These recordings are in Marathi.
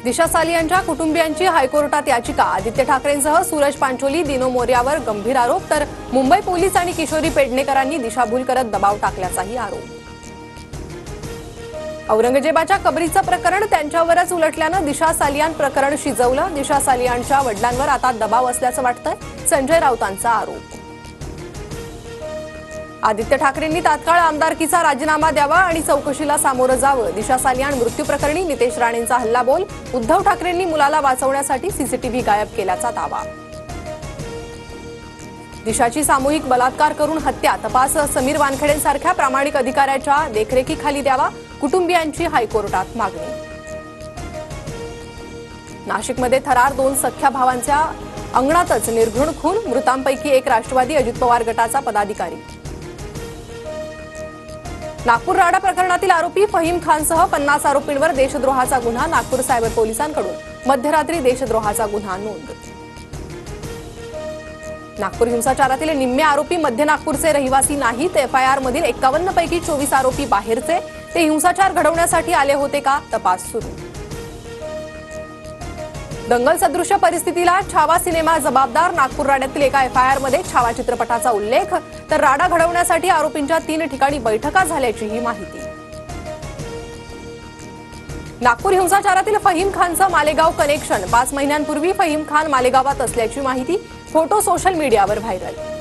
दिशा सालियांच्या कुटुंबियांची हायकोर्टात याचिका। आदित्य ठाकरेंसह सूरज पांचोली, दिनो मोर्यावर गंभीर आरोप, तर मुंबई पोलीस आणि किशोरी पेडणेकरांनी दिशाभूल करत दबाव टाकल्याचाही आरोप। औरंगजेबाच्या कबरीचं प्रकरण त्यांच्यावरच उलटल्यानं दिशा सालियान प्रकरण शिजवलं। दिशा सालियांच्या वडिलांवर आता दबाव असल्याचं वाटतंय, संजय राऊतांचा आरोप। आदित्य ठाकरेंनी तात्काळ आमदारकीचा राजीनामा द्यावा आणि चौकशीला सामोरं जावं। दिशा सालियान मृत्यू प्रकरणी नितेश राणेंचा हल्लाबोल। उद्धव ठाकरेंनी मुलाला वाचवण्यासाठी सीसीटीव्ही गायब केल्याचा दावा। दिशाची सामूहिक बलात्कार करून हत्या, तपास समीर वानखेडेंसारख्या प्रामाणिक अधिकाऱ्याच्या देखरेखीखाली द्यावा, कुटुंबियांची हायकोर्टात मागणी। नाशिकमध्ये थरार, 2 सख्ख्या भावांच्या अंगणातच निर्घृण खून, मृतांपैकी एक राष्ट्रवादी अजित पवार गटाचा पदाधिकारी। नागपूर राडा प्रकरणातील आरोपी फहीम खानसह 50 आरोपींवर देशद्रोहाचा गुन्हा। नागपूर सायबर पोलिसांकडून मध्यरात्री देशद्रोहाचा गुन्हा नोंद। नागपूर हिंसाचारातील निम्मे आरोपी मध्य नागपूरचे रहिवासी नाहीत। एफआयआर मधील 51 पैकी 24 आरोपी बाहेरचे। ते हिंसाचार घडवण्यासाठी आले होते का? तपास सुरू। दंगल सदृश्य परिस्थितीला छावा सिनेमा जबाबदार। नागपूर राड्यातील एका एफआयआर मध्ये छावा चित्रपटाचा उल्लेख, तर राडा घडवण्यासाठी आरोपींच्या 3 ठिकाणी बैठका झाल्याचीही माहिती। नागपूर हिंसाचारातील फहीम खानचं मालेगाव कनेक्शन। 5 महिन्यांपूर्वी फहीम खान मालेगावात असल्याची माहिती, फोटो सोशल मीडियावर व्हायरल।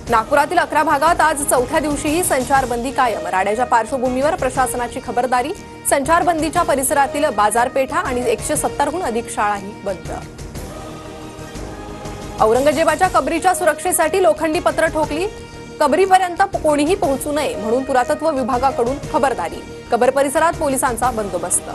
नागपुरातील 11 भागात आज चौथ्या दिवशीही संचारबंदी कायम। राड्याच्या पार्श्वभूमीवर प्रशासनाची खबरदारी। संचारबंदीच्या परिसरातील बाजारपेठा आणि 170हून अधिक शाळाही बंद। औरंगजेबाच्या कबरीच्या सुरक्षेसाठी लोखंडी पत्र ठोकली। कबरीपर्यंत कोणीही पोहोचू नये म्हणून पुरातत्व विभागाकडून खबरदारी। कबर परिसरात पोलिसांचा बंदोबस्त।